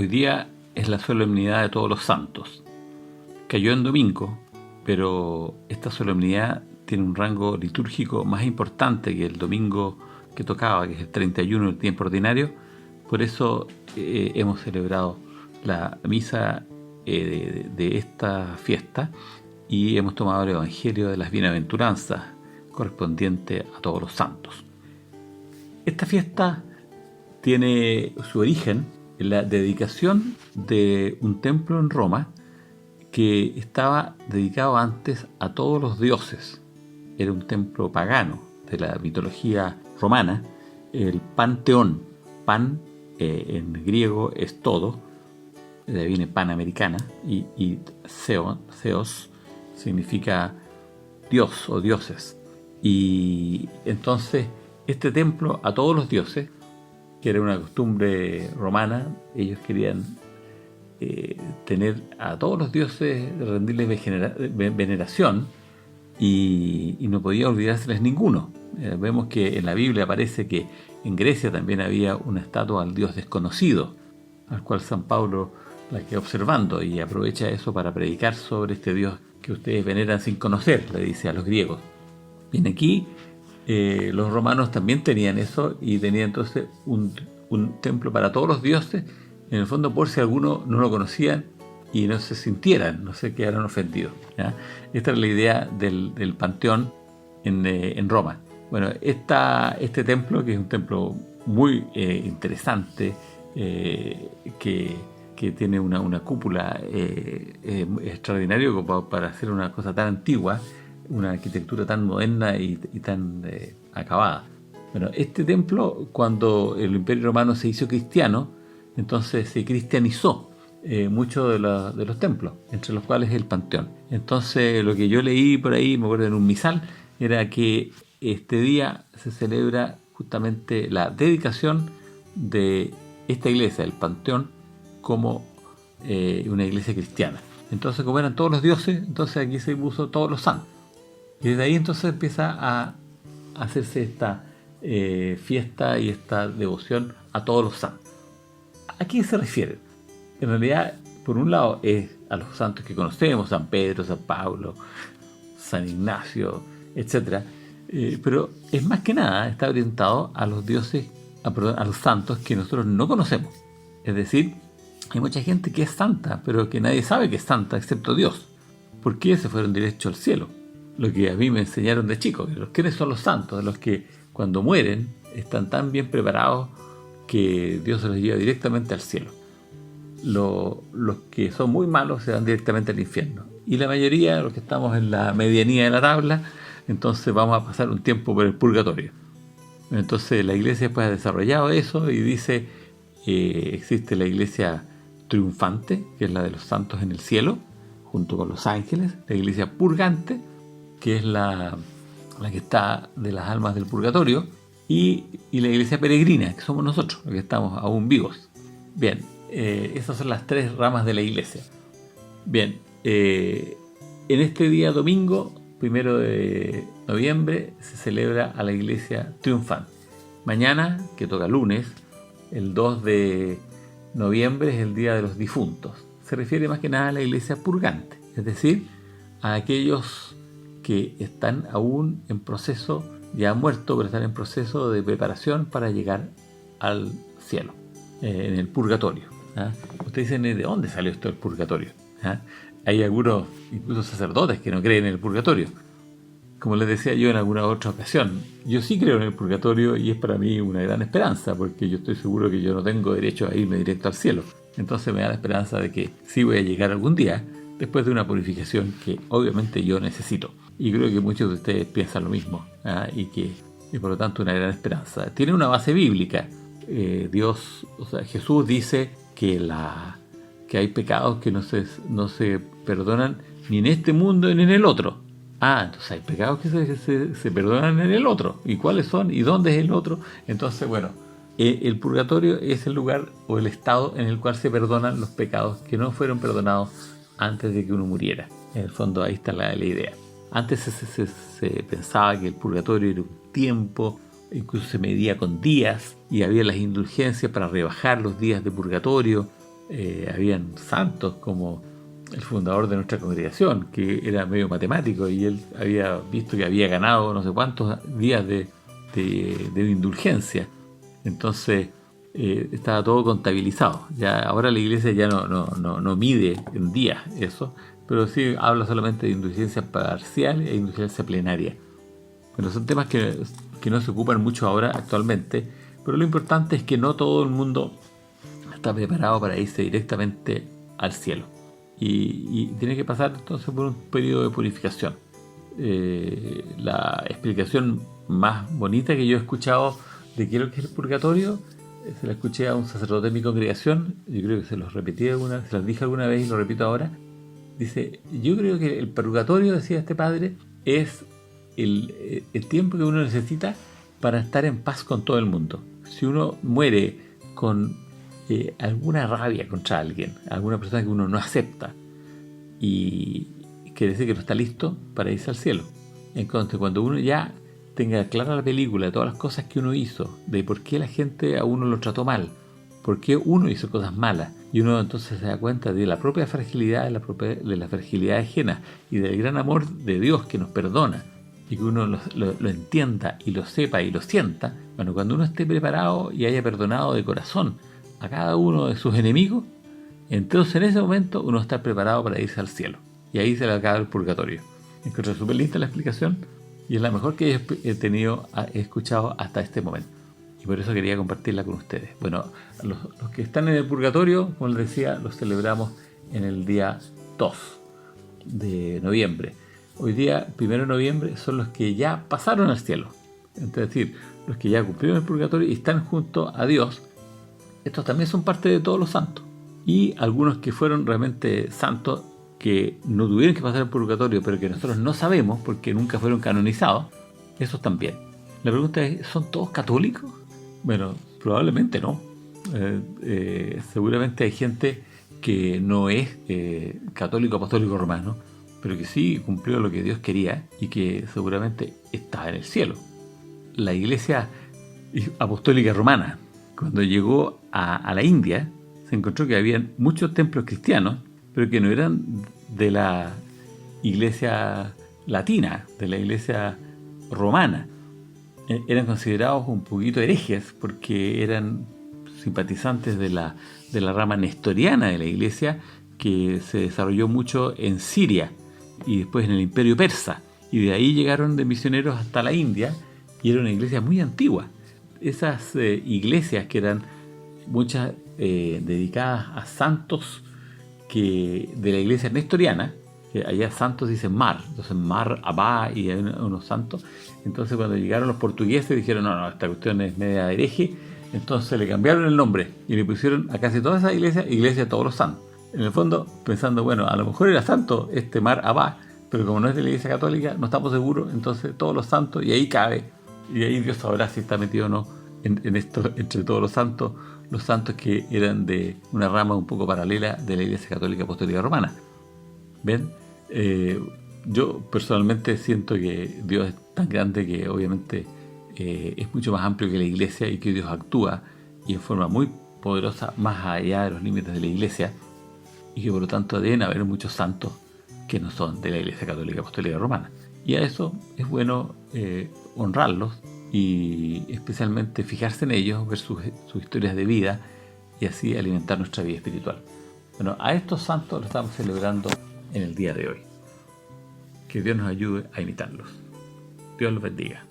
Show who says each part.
Speaker 1: Hoy día es la solemnidad de Todos los Santos. Cayó en domingo, pero esta solemnidad tiene un rango litúrgico más importante que el domingo que tocaba, que es el 31 del tiempo ordinario. Por eso hemos celebrado la misa de esta fiesta y hemos tomado el Evangelio de las Bienaventuranzas correspondiente a Todos los Santos. Esta fiesta tiene su origen en la dedicación de un templo en Roma que estaba dedicado antes a todos los dioses. Era un templo pagano de la mitología romana, el Panteón. Pan en griego es todo, de ahí viene panamericana, y Theos significa Dios o dioses. Y entonces este templo a todos los dioses, que era una costumbre romana, ellos querían tener a todos los dioses, rendirles veneración y no podía olvidárseles ninguno. Vemos que en la Biblia aparece que en Grecia también había una estatua al dios desconocido, al cual San Pablo la queda observando y aprovecha eso para predicar sobre este dios que ustedes veneran sin conocer, le dice a los griegos. Bien, aquí los romanos también tenían eso y tenían entonces un templo para todos los dioses, en el fondo por si alguno no lo conocían y no se sintieran, no se quedaran ofendidos, ¿ya? Esta es la idea del Panteón en Roma. Bueno, este templo, que es un templo muy interesante, que tiene una cúpula extraordinaria para hacer una cosa tan antigua, una arquitectura tan moderna y tan acabada. Bueno, este templo, cuando el Imperio Romano se hizo cristiano, entonces se cristianizó muchos de los templos, entre los cuales el Panteón. Entonces, lo que yo leí por ahí, me acuerdo en un misal, era que este día se celebra justamente la dedicación de esta iglesia, el Panteón, como una iglesia cristiana. Entonces, como eran todos los dioses, entonces aquí se puso todos los santos. Y desde ahí entonces empieza a hacerse esta fiesta y esta devoción a todos los santos. ¿A quién se refiere? En realidad, por un lado, es a los santos que conocemos, San Pedro, San Pablo, San Ignacio, etc. Pero es más que nada, está orientado a los dioses, a los santos que nosotros no conocemos. Es decir, hay mucha gente que es santa, pero que nadie sabe que es santa, excepto Dios. ¿Por qué se fueron derecho al cielo? Lo que a mí me enseñaron de chico, ¿quiénes son los santos? Los que cuando mueren están tan bien preparados que Dios se los lleva directamente al cielo. Los que son muy malos se van directamente al infierno. Y la mayoría, los que estamos en la medianía de la tabla, entonces vamos a pasar un tiempo por el purgatorio. Entonces la iglesia pues ha desarrollado eso y dice, existe la iglesia triunfante, que es la de los santos en el cielo, junto con los ángeles, la iglesia purgante, que es la que está de las almas del purgatorio, y la iglesia peregrina, que somos nosotros, los que estamos aún vivos. Bien, esas son las tres ramas de la iglesia. Bien, en este día domingo, 1 de noviembre, se celebra a la iglesia triunfante. Mañana, que toca lunes, el 2 de noviembre es el día de los difuntos. Se refiere más que nada a la iglesia purgante, es decir, a aquellos que están aún en proceso, ya han muerto, pero están en proceso de preparación para llegar al cielo, en el purgatorio. ¿Ah? Ustedes dicen, ¿de dónde salió esto del purgatorio? ¿Ah? Hay algunos, incluso sacerdotes, que no creen en el purgatorio. Como les decía yo en alguna otra ocasión, yo sí creo en el purgatorio y es para mí una gran esperanza, porque yo estoy seguro que yo no tengo derecho a irme directo al cielo. Entonces me da la esperanza de que sí voy a llegar algún día, después de una purificación que obviamente yo necesito. Y creo que muchos de ustedes piensan lo mismo, ¿ah? y por lo tanto una gran esperanza. Tiene una base bíblica. Jesús dice que hay pecados que no se perdonan ni en este mundo ni en el otro. Entonces hay pecados que se perdonan en el otro. ¿Y cuáles son? ¿Y dónde es el otro? Entonces, bueno, el purgatorio es el lugar o el estado en el cual se perdonan los pecados que no fueron perdonados antes de que uno muriera. En el fondo ahí está la idea. Antes se pensaba que el purgatorio era un tiempo, incluso se medía con días y había las indulgencias para rebajar los días de purgatorio. habían santos como el fundador de nuestra congregación, que era medio matemático y él había visto que había ganado no sé cuántos días de indulgencia. Entonces estaba todo contabilizado. Ya ahora la iglesia ya no mide en días eso, pero sí habla solamente de indulgencia parcial e indulgencia plenaria. Pero son temas que no se ocupan mucho ahora actualmente, pero lo importante es que no todo el mundo está preparado para irse directamente al cielo. Y tiene que pasar entonces por un periodo de purificación. La explicación más bonita que yo he escuchado de qué es lo que es el purgatorio, se la escuché a un sacerdote de mi congregación, yo creo que se los repetí se los dije alguna vez y lo repito ahora. Dice, yo creo que el purgatorio, decía este padre, es el tiempo que uno necesita para estar en paz con todo el mundo. Si uno muere con alguna rabia contra alguien, alguna persona que uno no acepta, y quiere decir que no está listo para irse al cielo. Entonces, cuando uno ya tenga clara la película de todas las cosas que uno hizo, de por qué la gente a uno lo trató mal, por qué uno hizo cosas malas, y uno entonces se da cuenta de la propia fragilidad, de la fragilidad ajena y del gran amor de Dios que nos perdona, y que uno lo entienda y lo sepa y lo sienta, bueno, cuando uno esté preparado y haya perdonado de corazón a cada uno de sus enemigos, entonces en ese momento uno está preparado para irse al cielo. Y ahí se le acaba el purgatorio. Encontré súper lista la explicación y es la mejor que he escuchado hasta este momento. Y por eso quería compartirla con ustedes. Bueno, los que están en el purgatorio, como les decía, los celebramos en el día 2 de noviembre. Hoy día, 1 de noviembre, son los que ya pasaron al cielo. Es decir, los que ya cumplieron el purgatorio y están junto a Dios. Estos también son parte de todos los santos. Y algunos que fueron realmente santos, que no tuvieron que pasar el purgatorio, pero que nosotros no sabemos porque nunca fueron canonizados, esos también. La pregunta es, ¿son todos católicos? Bueno, probablemente no. Seguramente hay gente que no es católico apostólico romano, pero que sí cumplió lo que Dios quería y que seguramente está en el cielo. La Iglesia Apostólica Romana, cuando llegó a la India, se encontró que había muchos templos cristianos, pero que no eran de la iglesia latina, de la iglesia romana. Eran considerados un poquito herejes porque eran simpatizantes de la rama nestoriana de la iglesia, que se desarrolló mucho en Siria y después en el Imperio Persa. Y de ahí llegaron de misioneros hasta la India y era una iglesia muy antigua. Esas iglesias que eran muchas dedicadas a santos que de la iglesia nestoriana, que allá santos dicen mar, entonces mar, abá y hay unos santos. Entonces cuando llegaron los portugueses dijeron no, esta cuestión es media hereje, entonces le cambiaron el nombre y le pusieron a casi todas esas iglesias iglesia de todos los santos. En el fondo pensando, bueno, a lo mejor era santo este mar abá, pero como no es de la iglesia católica no estamos seguros, entonces todos los santos, y ahí cabe, y ahí Dios sabrá si está metido o no en esto, entre todos los santos que eran de una rama un poco paralela de la Iglesia Católica Apostólica Romana. ¿Ven? Yo personalmente siento que Dios es tan grande que obviamente es mucho más amplio que la Iglesia y que Dios actúa y en forma muy poderosa más allá de los límites de la Iglesia, y que por lo tanto deben haber muchos santos que no son de la Iglesia Católica Apostólica Romana. Y a eso es bueno honrarlos y especialmente fijarse en ellos, ver sus historias de vida y así alimentar nuestra vida espiritual. Bueno, a estos santos los estamos celebrando en el día de hoy. Que Dios nos ayude a imitarlos. Dios los bendiga.